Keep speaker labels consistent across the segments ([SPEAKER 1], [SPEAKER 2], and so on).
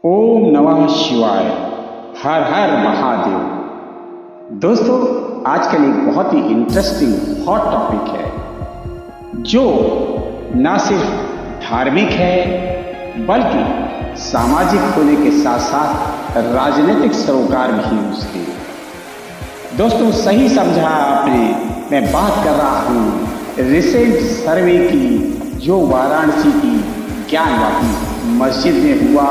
[SPEAKER 1] ओम नमः शिवाय। हर हर महादेव। दोस्तों, आजकल एक बहुत ही इंटरेस्टिंग हॉट टॉपिक है जो न सिर्फ धार्मिक है बल्कि सामाजिक होने के साथ साथ राजनीतिक सरोकार भी है उसके। दोस्तों, सही समझा आपने, मैं बात कर रहा हूँ रिसेंट सर्वे की जो वाराणसी की ज्ञानवापी मस्जिद में हुआ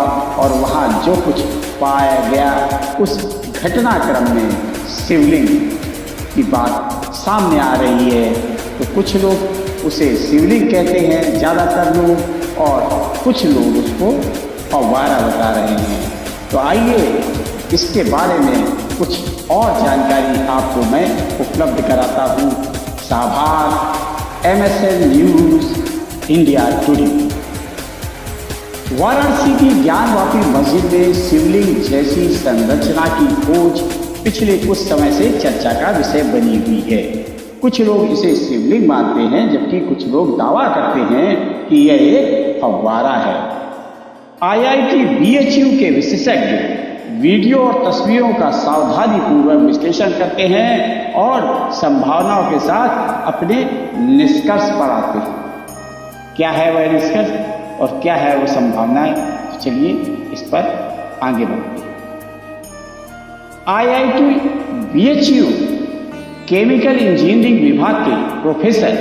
[SPEAKER 1] और वहाँ जो कुछ पाया गया उस घटनाक्रम में शिवलिंग की बात सामने आ रही है। तो कुछ लोग उसे शिवलिंग कहते हैं ज़्यादातर लोग, और कुछ लोग उसको फव्वारा बता रहे हैं। तो आइए इसके बारे में कुछ और जानकारी आपको मैं उपलब्ध कराता हूँ। साभार MSN news India today. Varanasi की ज्ञानवापी मस्जिद में शिवलिंग जैसी संरचना की खोज पिछले कुछ समय से चर्चा का विषय बनी हुई है। कुछ लोग इसे शिवलिंग मानते हैं जबकि कुछ लोग दावा करते हैं कि यह एक फव्वारा है। IIT BHU के विशेषज्ञ वीडियो और तस्वीरों का सावधानीपूर्वक विश्लेषण करते हैं और संभावनाओं के साथ अपने निष्कर्ष पर आते हैं। क्या है वह निष्कर्ष और क्या है वो संभावनाएं? तो चलिए इस पर आगे बढ़ते हैं। IIT BHU केमिकल इंजीनियरिंग विभाग के प्रोफेसर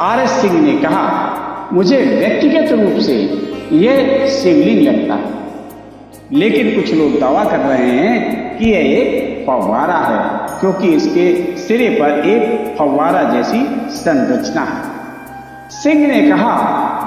[SPEAKER 1] RS सिंह ने कहा, मुझे व्यक्तिगत रूप से यह शिवलिंग लगता है, लेकिन कुछ लोग दावा कर रहे हैं कि यह एक फव्वारा है क्योंकि इसके सिरे पर एक फव्वारा जैसी संरचना है। सिंह ने कहा,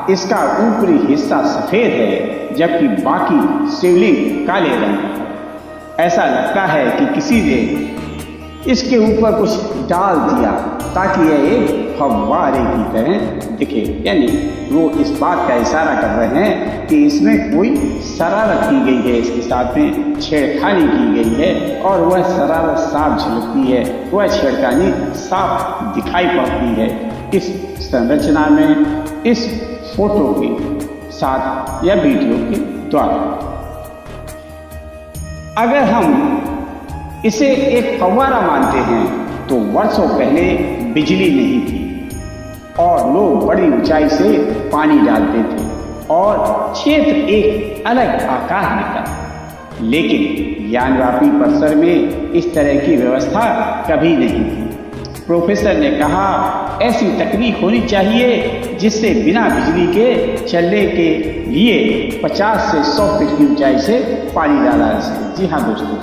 [SPEAKER 1] इसका ऊपरी हिस्सा सफेद है जबकि बाकी शिवलिंग काले रंग का है। ऐसा लगता है कि किसी ने इसके ऊपर कुछ डाल दिया ताकि यह एक फव्वारे की तरह दिखे। यानी वो इस बात का इशारा कर रहे हैं कि इसमें कोई शरारत की गई है, इसके साथ में छेड़खानी की गई है और वह शरारत साफ झलकती है, वह छेड़खानी साफ दिखाई पड़ती है इस संरचना में, इस फोटो के साथ या वीडियो के द्वारा। अगर हम इसे एक फव्वारा मानते हैं तो वर्षों पहले बिजली नहीं थी और लोग बड़ी ऊंचाई से पानी डालते थे और क्षेत्र एक अलग आकार में था, लेकिन ज्ञानवापी परिसर में इस तरह की व्यवस्था कभी नहीं थी। प्रोफेसर ने कहा, ऐसी तकनीक होनी चाहिए जिससे बिना बिजली के चलने के लिए 50 से 100 फीट की ऊंचाई से पानी डाला जा सके। जी हाँ दोस्तों,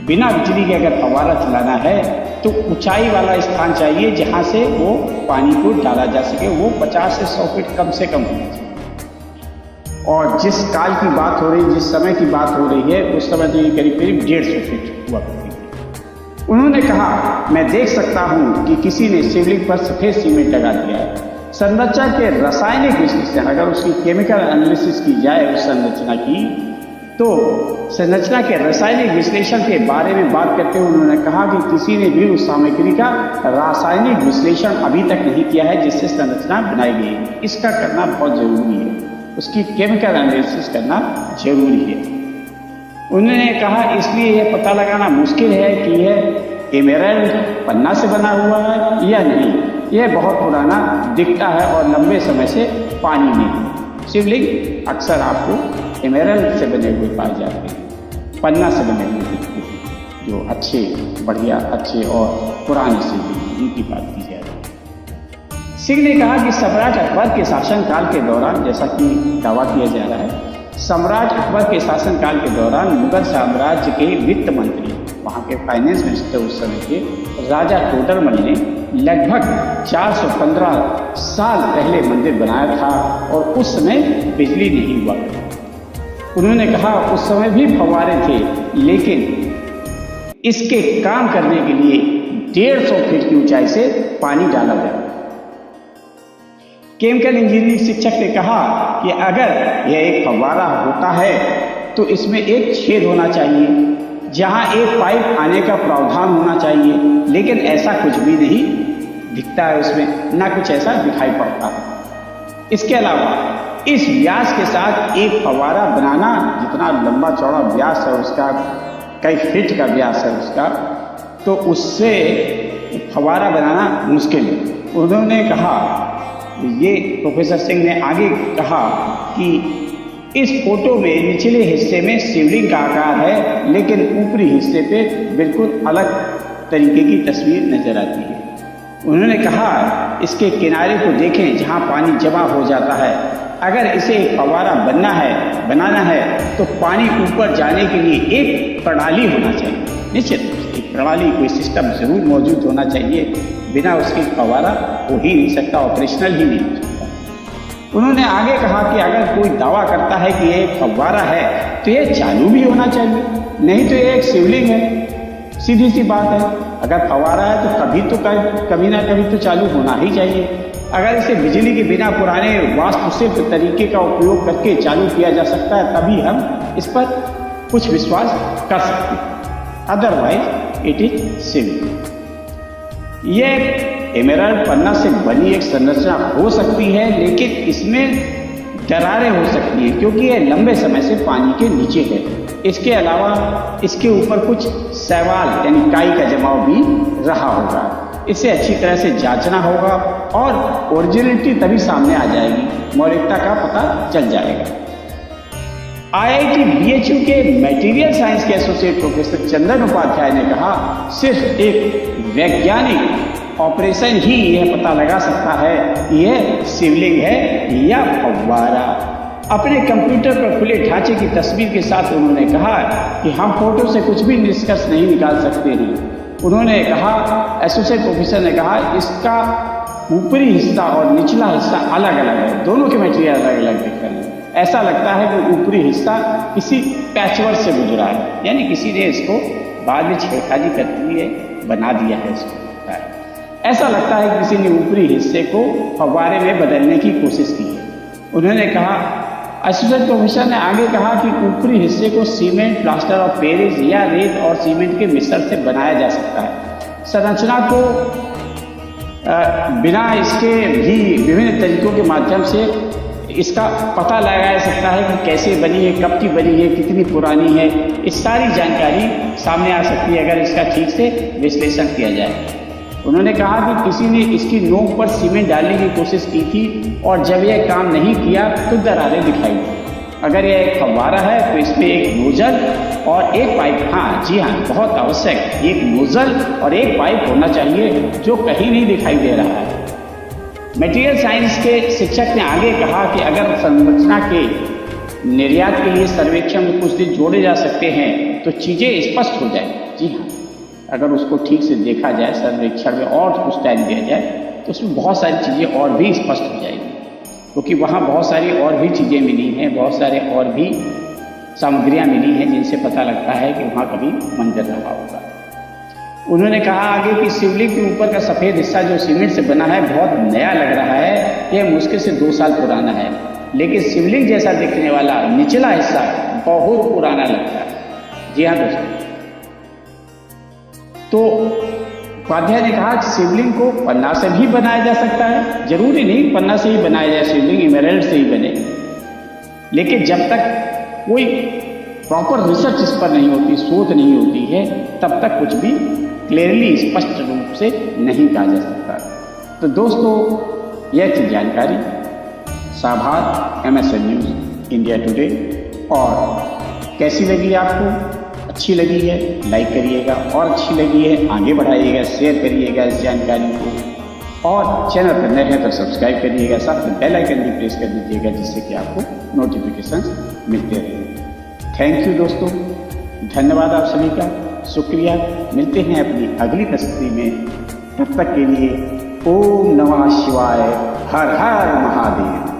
[SPEAKER 1] बिना बिजली के अगर फव्वारा चलाना है तो ऊंचाई वाला स्थान चाहिए जहाँ से वो पानी को डाला जा सके। वो 50 से 100 फीट कम से कम होना चाहिए। और जिस काल की बात हो रही, जिस समय की बात हो रही है, उस समय तो ये करीब करीब 150 फीट हुआ करती थी। उन्होंने कहा, मैं देख सकता हूँ कि किसी ने शिवलिंग पर सफेद सीमेंट लगा दिया है। संरचना के रासायनिक विश्लेषण, अगर उसकी केमिकल एनालिसिस की जाए उस संरचना की, तो संरचना के रासायनिक विश्लेषण के बारे में बात करते हुए उन्होंने कहा कि किसी ने भी उस सामग्री का रासायनिक विश्लेषण अभी तक नहीं किया है जिससे संरचना बनाई गई है। इसका करना बहुत जरूरी है, उसकी केमिकल एनालिसिस करना जरूरी है। उन्होंने कहा, इसलिए यह पता लगाना मुश्किल है कि यह एमेरल्ड पन्ना से बना हुआ है या नहीं। यह बहुत पुराना दिखता है और लंबे समय से पानी में है। शिवलिंग अक्सर आपको एमेरल्ड से बने हुए पाए जाते हैं, पन्ना से बने हुए दिखते हैं, जो अच्छे, बढ़िया, अच्छे और पुराने शिवलिंग, इनकी बात की जा रही है। सिंह ने कहा कि सम्राट अकबर के शासनकाल के दौरान, जैसा कि दावा किया जा रहा है, सम्राट अकबर के शासनकाल के दौरान मुगल साम्राज्य के वित्त मंत्री, वहाँ के फाइनेंस मिनिस्टर उस समय के राजा टोडरमल ने लगभग 415 साल पहले मंदिर बनाया था और उस समय बिजली नहीं हुआ। उन्होंने कहा, उस समय भी फव्वारे थे, लेकिन इसके काम करने के लिए 150 फीट की ऊंचाई से पानी डाला गया। केमिकल इंजीनियरिंग शिक्षक ने कहा कि अगर यह एक फव्वारा होता है तो इसमें एक छेद होना चाहिए जहां एक पाइप आने का प्रावधान होना चाहिए, लेकिन ऐसा कुछ भी नहीं दिखता है उसमें, ना कुछ ऐसा दिखाई पड़ता है। इसके अलावा इस व्यास के साथ एक फव्वारा बनाना, जितना लंबा चौड़ा व्यास है उसका, कई फीट का व्यास है उसका, तो उससे फव्वारा बनाना मुश्किल है। उन्होंने कहा, ये प्रोफेसर सिंह ने आगे कहा कि इस फोटो में निचले हिस्से में शिवलिंग का आकार है, लेकिन ऊपरी हिस्से पे बिल्कुल अलग तरीके की तस्वीर नजर आती है। उन्होंने कहा, इसके किनारे को देखें जहाँ पानी जमा हो जाता है। अगर इसे एक फव्वारा बनाना है तो पानी ऊपर जाने के लिए एक प्रणाली होना चाहिए। निश्चित रूप से एक प्रणाली, कोई सिस्टम जरूर मौजूद होना चाहिए। बिना उसके फव्वारा हो ही नहीं सकता, ऑपरेशनल ही नहीं हो सकता। उन्होंने आगे कहा कि अगर कोई दावा करता है कि यह एक फव्वारा है तो यह चालू भी होना चाहिए, नहीं तो यह एक शिवलिंग है। सीधी सी बात है, अगर फव्वारा है तो कभी ना कभी तो चालू होना ही चाहिए। अगर इसे बिजली के बिना पुराने वास्तुशिल्प तरीके का उपयोग करके चालू किया जा सकता है, तभी हम इस पर कुछ विश्वास कर सकते हैं, अदरवाइज इट इज शिवलिंग। यह एमेरल्ड पन्ना से बनी एक संरचना हो सकती है, लेकिन इसमें दरारें हो सकती हैं क्योंकि यह लंबे समय से पानी के नीचे है। इसके अलावा इसके ऊपर कुछ शैवाल यानी काई का जमाव भी रहा होगा। इसे अच्छी तरह से जांचना होगा और ओरिजिनलिटी तभी सामने आ जाएगी, मौलिकता का पता चल जाएगा। IIT BHU के मटेरियल साइंस के एसोसिएट प्रोफेसर चंदन उपाध्याय ने कहा, सिर्फ एक वैज्ञानिक ऑपरेशन ही यह पता लगा सकता है कि यह शिवलिंग है या फव्वारा। अपने कंप्यूटर पर खुले ढांचे की तस्वीर के साथ उन्होंने कहा कि हम फोटो से कुछ भी निष्कर्ष नहीं निकाल सकते हैं। उन्होंने कहा, एसोसिएट प्रोफेसर ने कहा, इसका ऊपरी हिस्सा और निचला हिस्सा अलग अलग है, दोनों के मटेरियल अलग अलग दिख रहे हैं। ऐसा लगता है कि ऊपरी हिस्सा किसी पैचवर्क से गुजरा है, यानी किसी ने इसको बाद में छेड़खानी करते हुए बना दिया है। इसको ऐसा लगता है कि किसी ने ऊपरी हिस्से को फव्वारे में बदलने की कोशिश की है। उन्होंने कहा, एसोसिएट प्रोफेसर ने आगे कहा कि ऊपरी हिस्से को सीमेंट, प्लास्टर ऑफ पेरिस या रेत और सीमेंट के मिश्रण से बनाया जा सकता है। संरचना को बिना इसके भी विभिन्न तरीकों के माध्यम से इसका पता लगाया जा सकता है कि कैसे बनी है, कब की बनी है, कितनी पुरानी है। इस सारी जानकारी सामने आ सकती है अगर इसका ठीक से विश्लेषण किया जाए। उन्होंने कहा कि किसी ने इसकी नोक पर सीमेंट डालने की कोशिश की थी और जब यह काम नहीं किया तो दरारें दिखाई दी। अगर यह एक फव्वारा है तो इसमें एक नोजल और एक पाइप, हाँ जी हाँ, बहुत आवश्यक, एक नोजल और एक पाइप होना चाहिए जो कहीं नहीं दिखाई दे रहा है। मटेरियल साइंस के शिक्षक ने आगे कहा कि अगर संरचना के निर्यात के लिए सर्वेक्षण में कुछ दिन जोड़े जा सकते हैं तो चीज़ें स्पष्ट हो जाएंगी। जी हाँ, अगर उसको ठीक से देखा जाए, सर्वेक्षण में और कुछ टाइम दिया जाए तो उसमें बहुत सारी चीज़ें और भी स्पष्ट हो जाएंगी, क्योंकि वहाँ बहुत सारी और भी चीज़ें मिली हैं, बहुत सारे और भी सामग्रियाँ मिली हैं जिनसे पता लगता है कि वहाँ कभी मंदिर रहा होगा। उन्होंने कहा आगे कि शिवलिंग के ऊपर का सफ़ेद हिस्सा जो सीमेंट से बना है बहुत नया लग रहा है। यह मुश्किल से 2 साल पुराना है, लेकिन शिवलिंग जैसा दिखने वाला निचला हिस्सा बहुत पुराना लगता है। जी हाँ दोस्तों, तो उपाध्याय ने कहा कि शिवलिंग को पन्ना से भी बनाया जा सकता है। जरूरी नहीं पन्ना से ही बनाया जाए शिवलिंग, एमेरल्ड से ही बने, लेकिन जब तक कोई प्रॉपर रिसर्च इस पर नहीं होती, शोध नहीं होती है, तब तक कुछ भी क्लियरली स्पष्ट रूप से नहीं कहा जा सकता। तो दोस्तों, यह थी जानकारी साभार MSN न्यूज़ इंडिया टुडे। और कैसी लगी आपको? अच्छी लगी है लाइक करिएगा, और अच्छी लगी है आगे बढ़ाइएगा, शेयर करिएगा इस जानकारी को, और चैनल पर नए हैं तो सब्सक्राइब करिएगा, साथ में बेल आइकन भी प्रेस कर दीजिएगा जिससे कि आपको नोटिफिकेशन मिलते रहे। थैंक यू दोस्तों, धन्यवाद आप सभी का, शुक्रिया। मिलते हैं अपनी अगली प्रस्तुति में, तब तक के लिए ओम नमः शिवाय, हर हर महादेव।